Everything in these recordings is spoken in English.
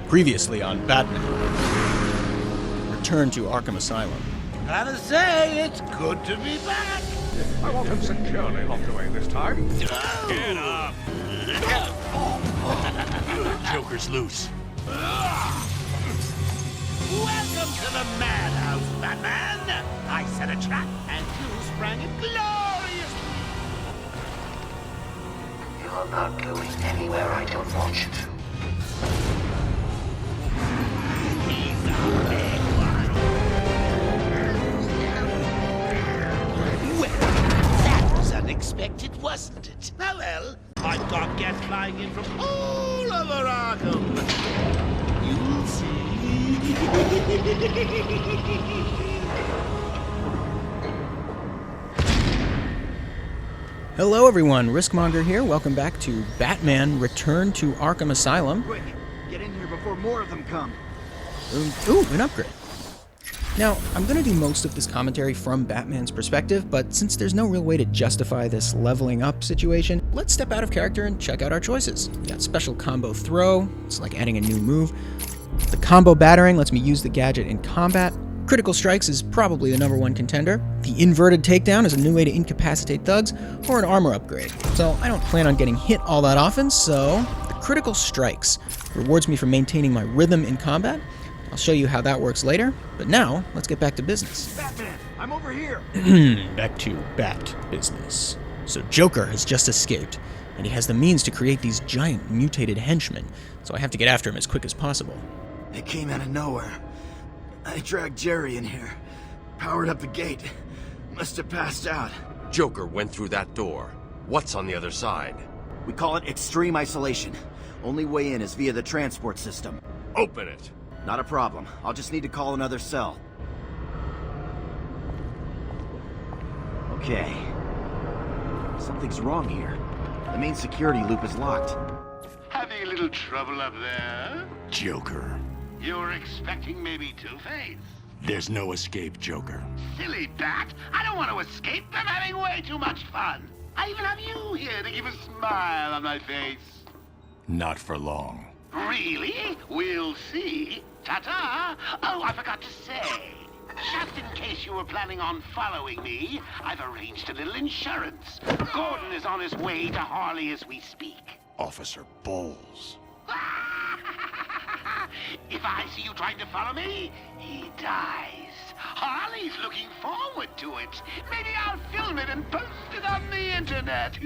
Previously on Batman. Return to Arkham Asylum. Gotta say, it's good to be back. I want him securely locked away this time. Get up! Joker's loose. Welcome to the madhouse, Batman. I set a trap, and you sprang it gloriously. You're not going anywhere I don't want you to. He's a big one. Well, that was unexpected, wasn't it? Oh well, I've got guests flying in from all over Arkham. You'll see. Hello everyone, Riskmonger here. Welcome back to Batman Return to Arkham Asylum. Quick, get in here before more of them come. Ooh, an upgrade. Now, I'm going to do most of this commentary from Batman's perspective, but since there's no real way to justify this leveling up situation, let's step out of character and check out our choices. We got special combo throw, it's like adding a new move. The combo battering lets me use the gadget in combat. Critical strikes is probably the #1 contender. The inverted takedown is a new way to incapacitate thugs, or an armor upgrade. So I don't plan on getting hit all that often, so the critical strikes rewards me for maintaining my rhythm in combat. I'll show you how that works later, but now let's get back to business. Batman, I'm over here. Back to bat business. So Joker has just escaped, and he has the means to create these giant mutated henchmen, so I have to get after him as quick as possible. They came out of nowhere. I dragged Jerry in here, powered up the gate. Must have passed out. Joker went through that door. What's on the other side? We call it extreme isolation. Only way in is via the transport system. Open it. Not a problem. I'll just need to call another cell. Okay. Something's wrong here. The main security loop is locked. Having a little trouble up there? Joker. You were expecting maybe Two-Face? There's no escape, Joker. Silly bat! I don't want to escape. I'm having way too much fun. I even have you here to keep a smile on my face. Not for long. Really? We'll see. Ta-ta! Oh, I forgot to say. Just in case you were planning on following me, I've arranged a little insurance. Gordon is on his way to Harley as we speak. Officer Bowles. If I see you trying to follow me, he dies. Harley's looking forward to it. Maybe I'll film it and post it on the internet.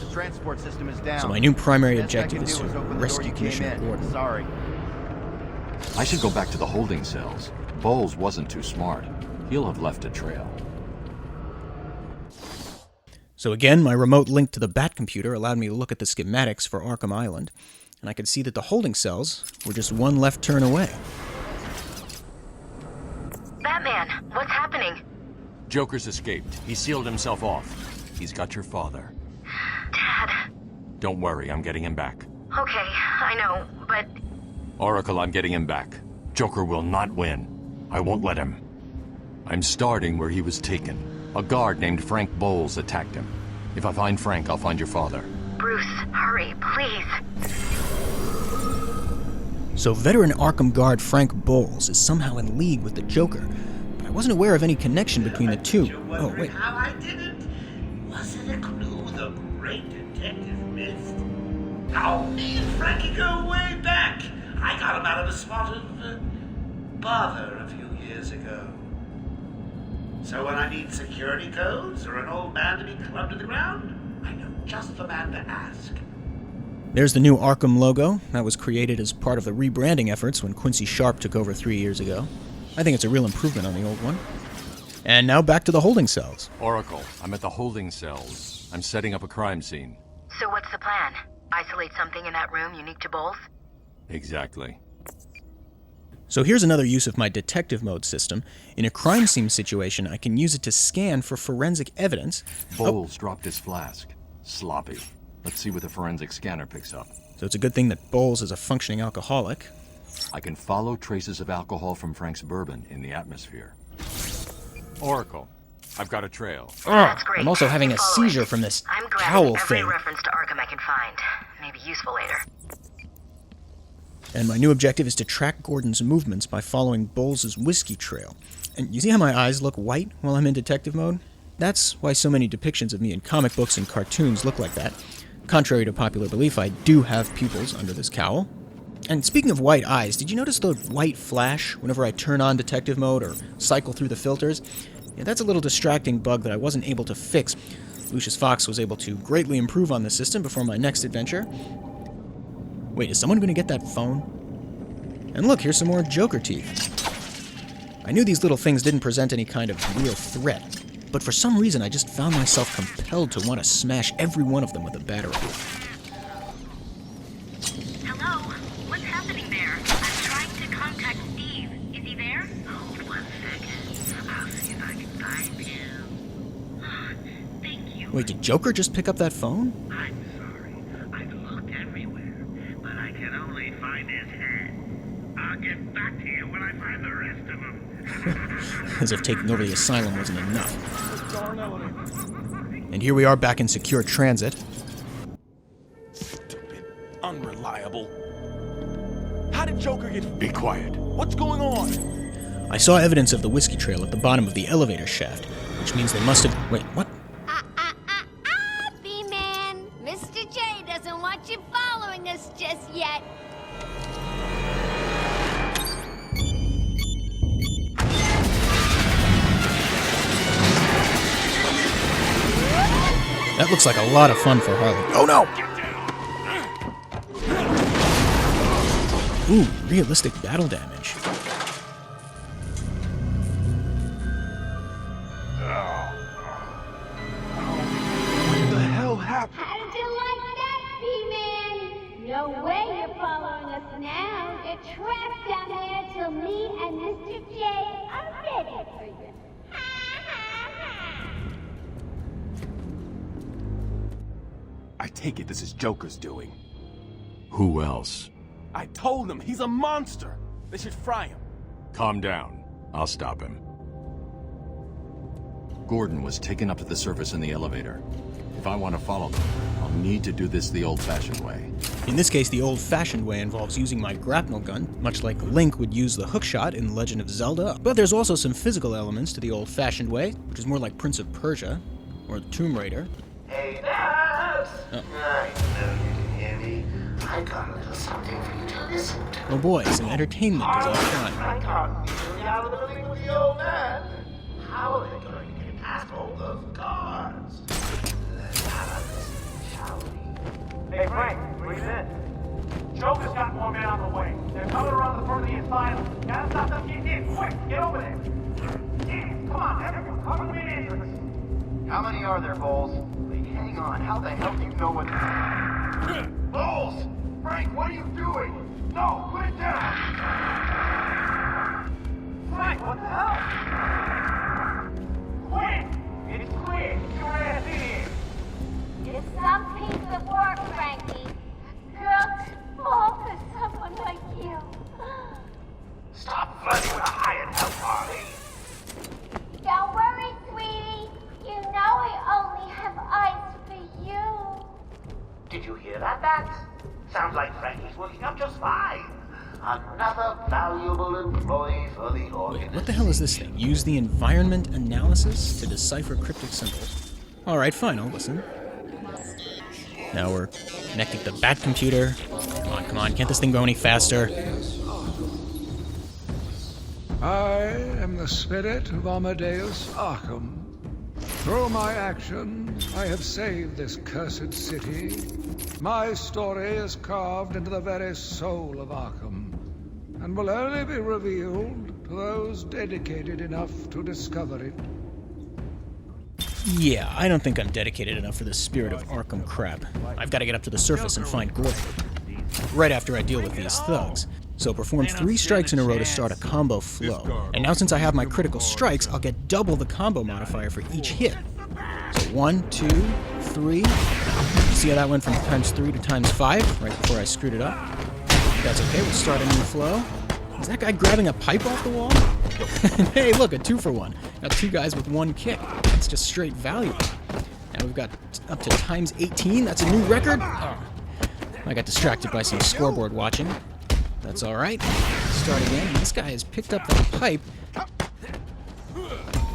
The transport system is down. So my new primary Best I objective can is do to open the door rescue you came Commissioner in. Gordon. Sorry. I should go back to the holding cells. Bowles wasn't too smart. He'll have left a trail. So again, my remote link to the Bat computer allowed me to look at the schematics for Arkham Island, and I could see that the holding cells were just one left turn away. Batman, what's happening? Joker's escaped. He sealed himself off. He's got your father. Dad. Don't worry, I'm getting him back. Okay, I know, but... Oracle, I'm getting him back. Joker will not win. I won't let him. I'm starting where he was taken. A guard named Frank Bowles attacked him. If I find Frank, I'll find your father. Bruce, hurry, please. So veteran Arkham guard Frank Bowles is somehow in league with the Joker, but I wasn't aware of any connection between the two. Oh, wait. How I did it? Was it a clue the great detective missed? Oh, me and Frankie go way back. I got him out of a spot of bother a few years ago. So when I need security codes or an old man to be clubbed to the ground, I know just the man to ask. There's the new Arkham logo that was created as part of the rebranding efforts when Quincy Sharp took over 3 years ago. I think it's a real improvement on the old one. And now back to the holding cells. Oracle, I'm at the holding cells. I'm setting up a crime scene. So what's the plan? Isolate something in that room unique to Bowles? Exactly. So here's another use of my detective mode system. In a crime scene situation, I can use it to scan for forensic evidence. Bowles dropped his flask. Sloppy. Let's see what the forensic scanner picks up. So it's a good thing that Bowles is a functioning alcoholic. I can follow traces of alcohol from Frank's bourbon in the atmosphere. Oracle, I've got a trail. That's great. I'm also having a Follow it. seizure from this I'm cowl grabbing every thing. reference to Arkham I can find. Maybe useful later. And my new objective is to track Gordon's movements by following Bowles' whiskey trail. And you see how my eyes look white while I'm in detective mode? That's why so many depictions of me in comic books and cartoons look like that. Contrary to popular belief, I do have pupils under this cowl. And speaking of white eyes, did you notice the white flash whenever I turn on detective mode or cycle through the filters? Yeah, that's a little distracting bug that I wasn't able to fix. Lucius Fox was able to greatly improve on the system before my next adventure. Wait, is someone going to get that phone? And look, here's some more Joker teeth. I knew these little things didn't present any kind of real threat, but for some reason I just found myself compelled to want to smash every one of them with a battery. Hello? What's happening there? I'm trying to contact Steve. Is he there? Hold 1 second. I'll see if I can find him. Thank you. Wait, did Joker just pick up that phone? I'm sorry. I've looked everywhere, but I can only find his head. I'll get back to you when I find the rest of them. As if taking over the asylum wasn't enough. And here we are back in secure transit. Stupid, unreliable. How did Joker get... Be quiet. What's going on? I saw evidence of the whiskey trail at the bottom of the elevator shaft, which means they must have... Wait, what? B-Man. Mr. J doesn't want you following us just yet. That looks like a lot of fun for Harley. Oh no! Ooh, realistic battle damage. What the hell happened? How did you like that, B-Man? No way you're following us now. You're trapped down there till me and Mr. J are ready for you. I take it this is Joker's doing. Who else? I told them he's a monster. They should fry him. Calm down. I'll stop him. Gordon was taken up to the surface in the elevator. If I want to follow them, I'll need to do this the old-fashioned way. In this case, the old-fashioned way involves using my grapnel gun, much like Link would use the hookshot in Legend of Zelda. But there's also some physical elements to the old-fashioned way, which is more like Prince of Persia, or Tomb Raider. Hey, Babs! Oh. I know you can hear me. I got a little something for you to listen to. Oh boy, some entertainment is all fun. I can't nearly out of the building with the old man. How are they going to get past all those guards? Let's have a listen, shall we? Hey, Frank, breathe in. Joker's got more men on the way. They're coming around the front of the asylum. Gotta stop them getting in. Quick, get over there. Damn, come on, everyone, cover the main entrance. How many are there, Bowles? Wait, hang on. How the hell do you know what... Bowles! Frank, what are you doing? No, put it down! Frank, what the hell? Quick! It's clear. Get your ass in here. It's some piece of work, Frankie. Girls fall for someone like you. Stop flirting with a hired help, Harley. Don't worry, sweetie. You know I only have eyes for you. Did you hear that, Bats? Sounds like Frankie's working out just fine. Another valuable employee for the organization. Wait, what the hell is this thing? Use the environment analysis to decipher cryptic symbols. Alright, fine, I'll listen. Now we're connecting to the Bat computer. Come on, can't this thing go any faster? I am the spirit of Amadeus Arkham. Through my actions, I have saved this cursed city. My story is carved into the very soul of Arkham, and will only be revealed to those dedicated enough to discover it. Yeah, I don't think I'm dedicated enough for this spirit of Arkham crap. I've got to get up to the surface and find Gordon. Right after I deal with these thugs. So perform 3 strikes in a row to start a combo flow. And now since I have my critical strikes, I'll get double the combo modifier for each hit. So 1, 2, 3. See how that went from ×3 to ×5 right before I screwed it up? That's okay, we'll start a new flow. Is that guy grabbing a pipe off the wall? Hey, look, a 2-for-1. Got 2 guys with 1 kick. That's just straight value. Now we've got up to times 18. That's a new record. Oh, I got distracted by some scoreboard watching. That's all right. Start again. This guy has picked up that pipe.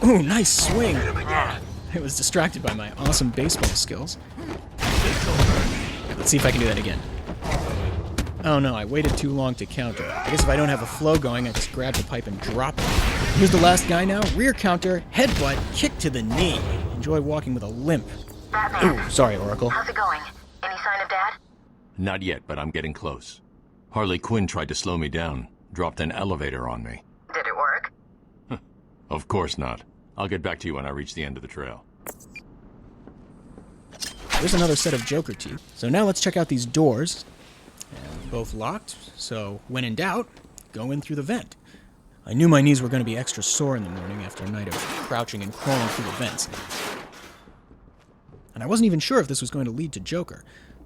Ooh, nice swing. I was distracted by my awesome baseball skills. Let's see if I can do that again. Oh no, I waited too long to counter. I guess if I don't have a flow going, I just grab the pipe and drop it. Here's the last guy now. Rear counter, headbutt, kick to the knee. Enjoy walking with a limp. Batman. Ooh, sorry, Oracle. How's it going? Any sign of Dad? Not yet, but I'm getting close. Harley Quinn tried to slow me down, dropped an elevator on me. Did it work? Of course not. I'll get back to you when I reach the end of the trail. There's another set of Joker teeth. So now let's check out these doors. And both locked, so when in doubt, go in through the vent. I knew my knees were going to be extra sore in the morning after a night of crouching and crawling through the vents. And I wasn't even sure if this was going to lead to Joker,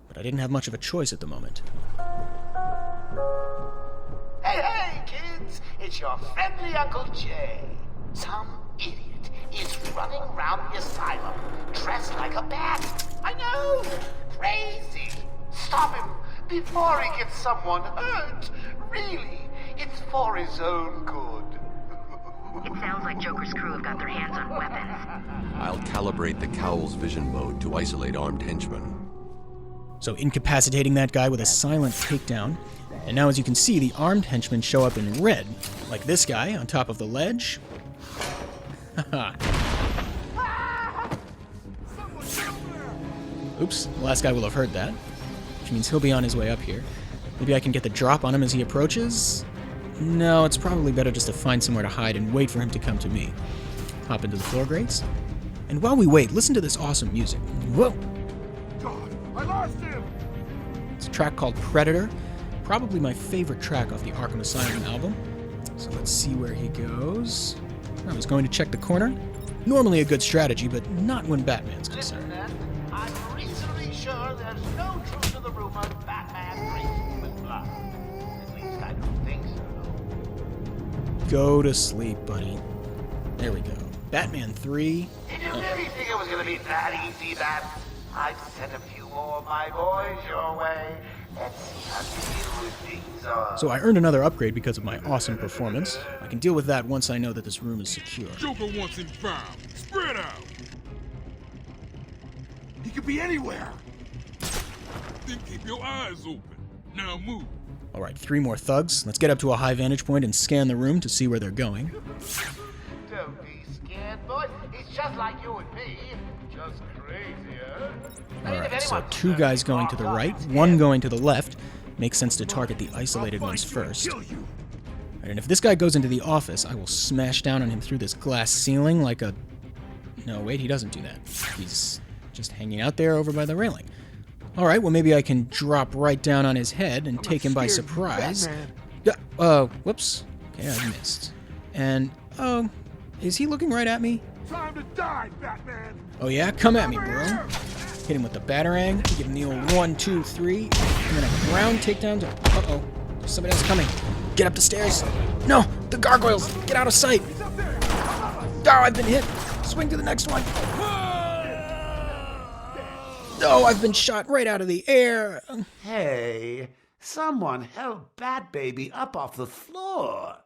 but I didn't have much of a choice at the moment. Hey, kids! It's your friendly Uncle Jay. Some idiot is running around the asylum dressed like a bat. I know! Crazy! Stop him before he gets someone hurt. Really, it's for his own good. It sounds like Joker's crew have got their hands on weapons. I'll calibrate the Cowl's vision mode to isolate armed henchmen. So incapacitating that guy with a silent takedown. And now as you can see, the armed henchmen show up in red. Like this guy on top of the ledge. Haha. Oops, the last guy will have heard that. Which means he'll be on his way up here. Maybe I can get the drop on him as he approaches? No, it's probably better just to find somewhere to hide and wait for him to come to me. Hop into the floor grates. And while we wait, listen to this awesome music. Whoa! God, I lost him! It's a track called Predator. Probably my favorite track off the Arkham Asylum album. So let's see where he goes. I was going to check the corner. Normally a good strategy, but not when Batman's concerned. I'm reasonably sure there's no truth to the rumor Batman drinks human blood. At least I don't think so. Go to sleep, buddy. There we go. Batman 3. Did you really think it was going to be that easy, Bat? I've sent a few more of my boys your way. Let's see how you deal with things are. So I earned another upgrade because of my awesome performance. I can deal with that once I know that this room is secure. Joker wants him found. Spread out. He could be anywhere. Then keep your eyes open. Now move. Alright, 3 more thugs. Let's get up to a high vantage point and scan the room to see where they're going. Don't be scared, boy. He's just like you and me. Just crazier. Alright, so 2 guys going to the right, 1 going to the left. Makes sense to target the isolated ones first. Alright, and if this guy goes into the office, I will smash down on him through this glass ceiling like a... No, wait, he doesn't do that. He's just hanging out there over by the railing. Alright, well maybe I can drop right down on his head and take him by surprise. Whoops. Okay, I missed. And, is he looking right at me? Time to die, Batman! Oh yeah? Come at me, bro. Hit him with the Batarang, give him the old 1, 2, 3, and then a ground takedown to... Uh-oh. There's somebody else coming. Get up the stairs. No! The gargoyles! Get out of sight! Oh, I've been hit! Swing to the next one! Oh, I've been shot right out of the air! Hey, someone held Bat Baby up off the floor.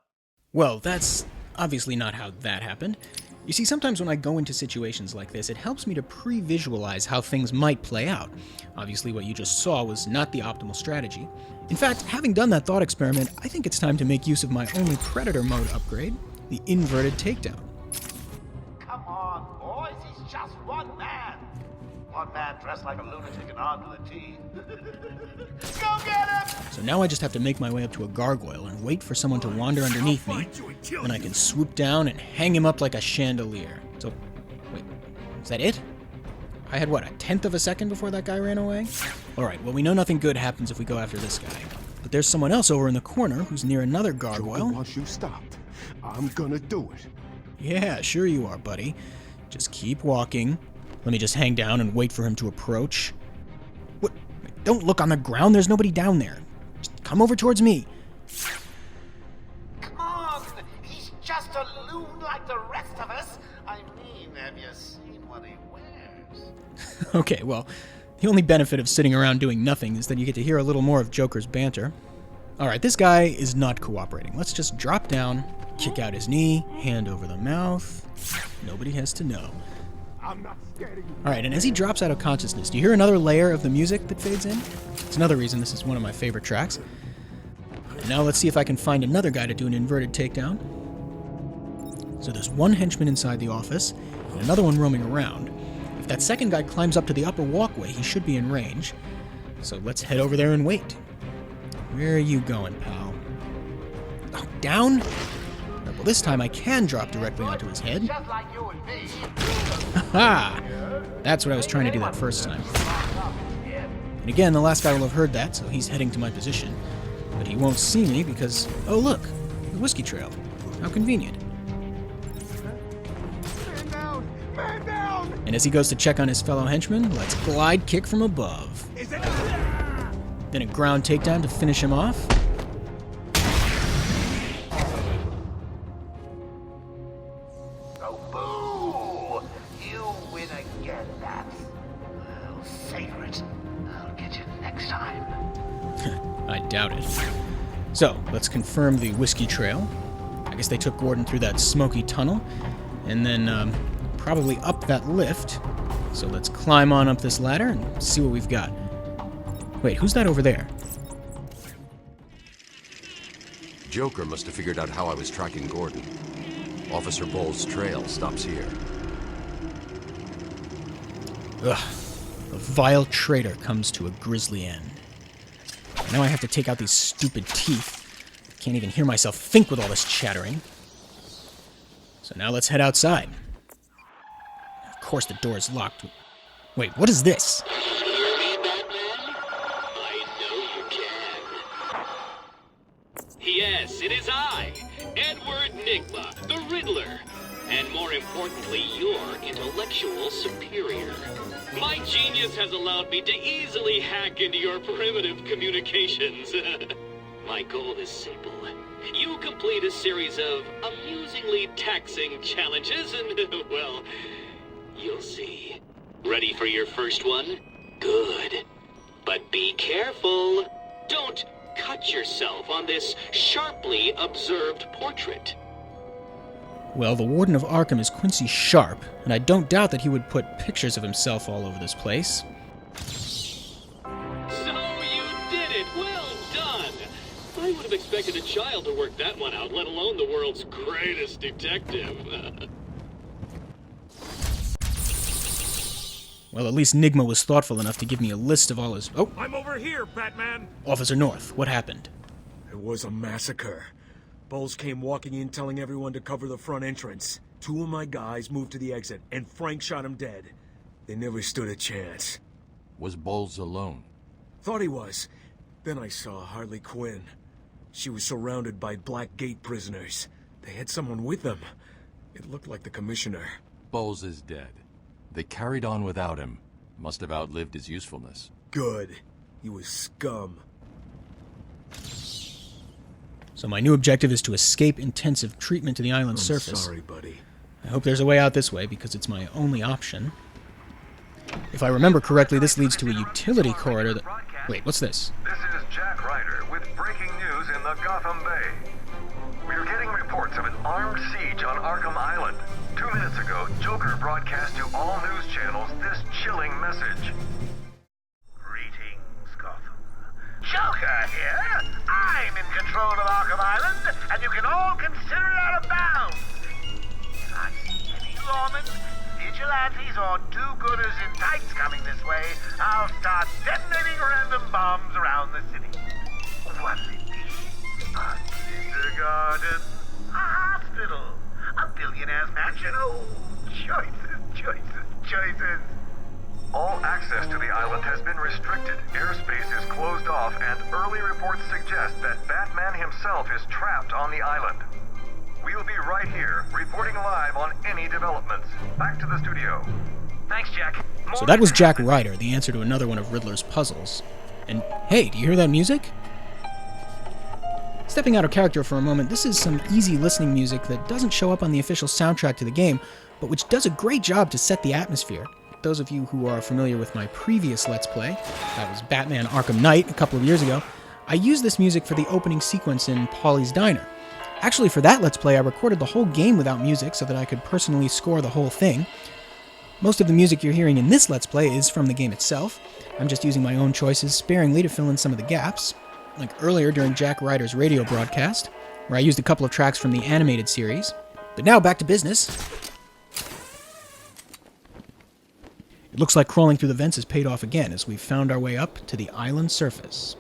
Well, that's obviously not how that happened. You see, sometimes when I go into situations like this, it helps me to pre-visualize how things might play out. Obviously, what you just saw was not the optimal strategy. In fact, having done that thought experiment, I think it's time to make use of my only Predator mode upgrade, the inverted takedown. Come on, boys, he's just one man. One man dressed like a lunatic and armed to the teeth. Go get him! So now I just have to make my way up to a gargoyle and wait for someone to wander underneath me. Then I can swoop down and hang him up like a chandelier. So, wait, is that it? I had, what, a 1/10 of a second before that guy ran away? Alright, well we know nothing good happens if we go after this guy. But there's someone else over in the corner who's near another gargoyle. Once you stopped, I'm gonna do it. Yeah, sure you are, buddy. Just keep walking. Let me just hang down and wait for him to approach. What? Don't look on the ground, there's nobody down there. Just come over towards me. Come on! He's just a loon like the rest of us. I mean, have you seen what he wears? Okay, well, the only benefit of sitting around doing nothing is that you get to hear a little more of Joker's banter. Alright, this guy is not cooperating. Let's just drop down, kick out his knee, hand over the mouth. Nobody has to know. Alright, and as he drops out of consciousness, do you hear another layer of the music that fades in? It's another reason this is one of my favorite tracks. And now let's see if I can find another guy to do an inverted takedown. So there's one henchman inside the office, and another one roaming around. If that second guy climbs up to the upper walkway, he should be in range. So let's head over there and wait. Where are you going, pal? Oh, down? Right, well, this time I can drop directly onto his head. Haha! That's what I was trying to do that first time. And again, the last guy will have heard that, so he's heading to my position. But he won't see me because, oh look, the whiskey trail. How convenient. And as he goes to check on his fellow henchmen, let's glide kick from above. Then a ground takedown to finish him off. Oh, boo! You win again, Babs. I'll savor it. I'll get you next time. I doubt it. So, let's confirm the whiskey trail. I guess they took Gordon through that smoky tunnel, and then probably up that lift. So let's climb on up this ladder and see what we've got. Wait, who's that over there? Joker must have figured out how I was tracking Gordon. Officer Bowles' trail stops here. Ugh. A vile traitor comes to a grisly end. Now I have to take out these stupid teeth. Can't even hear myself think with all this chattering. So now let's head outside. Of course the door is locked. Wait, what is this? Yes, it is I, Edward Nigma, the Riddler, and more importantly, your intellectual superior. My genius has allowed me to easily hack into your primitive communications. My goal is simple. You complete a series of amusingly taxing challenges and, well, you'll see. Ready for your first one? Good. But be careful. Don't cut yourself on this sharply observed portrait. Well, the Warden of Arkham is Quincy Sharp, and I don't doubt that he would put pictures of himself all over this place. So you did it! Well done! I would have expected a child to work that one out, let alone the world's greatest detective. Well, at least Nigma was thoughtful enough to give me a list of all his... Oh! I'm over here, Batman! Officer North, what happened? It was a massacre. Bowles came walking in telling everyone to cover the front entrance. 2 of my guys moved to the exit, and Frank shot him dead. They never stood a chance. Was Bowles alone? Thought he was. Then I saw Harley Quinn. She was surrounded by Black Gate prisoners. They had someone with them. It looked like the commissioner. Bowles is dead. They carried on without him. Must have outlived his usefulness. Good. He was scum. So my new objective is to escape intensive treatment to the island's surface. Sorry, buddy. I hope there's a way out this way, because it's my only option. If I remember correctly, this leads to a utility corridor that... Wait, what's this? This is Jack Ryder with breaking news in the Gotham Bay. We're getting reports of an armed siege on Arkham Island. 2 minutes ago, Joker broadcast to all news channels this chilling message. Greetings, Gotham. Joker here. I'm in control of Arkham Island, and you can all consider it out of bounds. If I see any lawmen, vigilantes, or do-gooders in tights coming this way, I'll start detonating random bombs around the city. What'll it be? A kindergarten? A hospital? A billionaire's mansion? Oh, choices. All access to the island has been restricted. Airspace is closed off, and early reports suggest that Batman himself is trapped on the island. We'll be right here, reporting live on any developments. Back to the studio. Thanks, Jack. So that was Jack Ryder, the answer to another one of Riddler's puzzles. And hey, do you hear that music? Stepping out of character for a moment, this is some easy listening music that doesn't show up on the official soundtrack to the game, but which does a great job to set the atmosphere. those of you who are familiar with my previous Let's Play, that was Batman Arkham Knight a couple of years ago, I used this music for the opening sequence in Polly's Diner. Actually, for that Let's Play, I recorded the whole game without music so that I could personally score the whole thing. Most of the music you're hearing in this Let's Play is from the game itself. I'm just using my own choices sparingly to fill in some of the gaps, like earlier during Jack Ryder's radio broadcast, where I used a couple of tracks from the animated series. But now back to business. It looks like crawling through the vents has paid off again as we've found our way up to the island surface.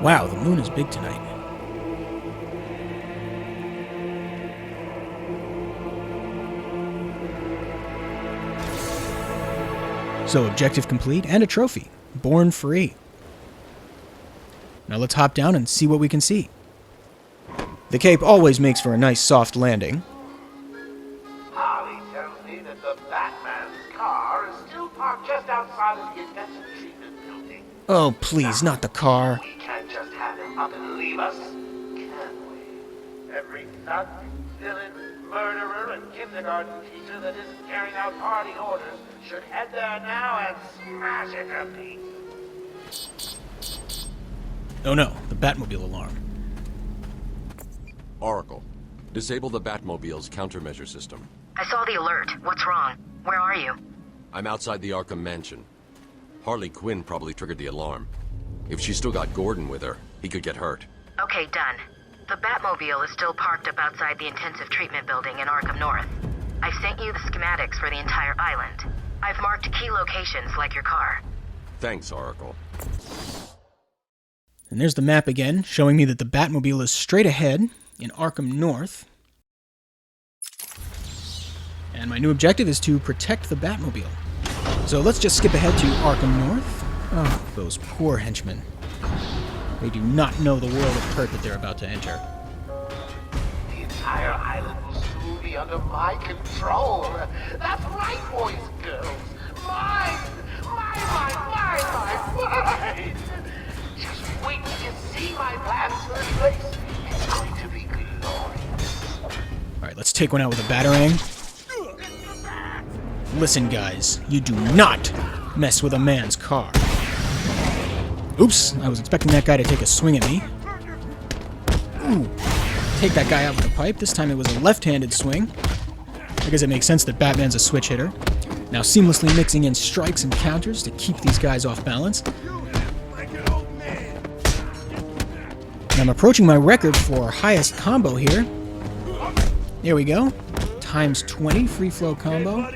Wow, the moon is big tonight. So, objective complete and a trophy. Born free. Now let's hop down and see what we can see. The cape always makes for a nice soft landing. Harley tells me that the Batman's car is still parked just outside of the intensive treatment building. Oh, please, not the car. We can't just have him up and leave us, can we? Every nut, villain, murderer, and kindergarten teacher that isn't carrying out party orders should head there now and smash it to pieces. Oh no, the Batmobile alarm. Oracle, disable the Batmobile's countermeasure system. I saw the alert. What's wrong? Where are you? I'm outside the Arkham Mansion. Harley Quinn probably triggered the alarm. If she's still got Gordon with her, he could get hurt. Okay, done. The Batmobile is still parked up outside the intensive treatment building in Arkham North. I've sent you the schematics for the entire island. I've marked key locations like your car. Thanks, Oracle. And there's the map again, showing me that the Batmobile is straight ahead in Arkham North. And my new objective is to protect the Batmobile. So let's just skip ahead to Arkham North. Oh, those poor henchmen. They do not know the world of hurt that they're about to enter. The entire island will soon be under my control. That's right, boys and girls. Mine! Mine! Just wait till you see my plans for this place. It's going to be glorious. Alright, let's take one out with a batarang. Listen, guys, you do not mess with a man's car. Oops, I was expecting that guy to take a swing at me. Ooh, take that guy out with a pipe. This time it was a left-handed swing. I guess it makes sense that Batman's a switch hitter. Now seamlessly mixing in strikes and counters to keep these guys off balance. And I'm approaching my record for highest combo here. There we go. Times 20 free flow combo.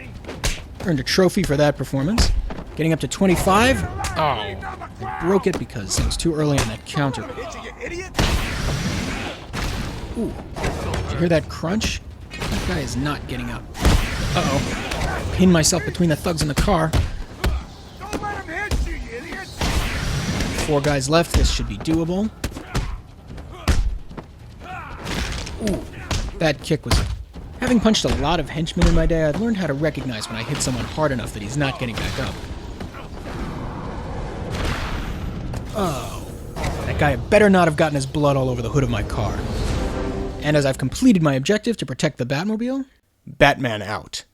Earned a trophy for that performance. Getting up to 25. Oh, I broke it because it was too early on that counter. Ooh, did you hear that crunch? That guy is not getting up. Uh-oh. Pinned myself between the thugs in the car. 4 guys left. This should be doable. Ooh, that kick was... Having punched a lot of henchmen in my day, I've learned how to recognize when I hit someone hard enough that he's not getting back up. Oh, that guy better not have gotten his blood all over the hood of my car. And as I've completed my objective to protect the Batmobile, Batman out.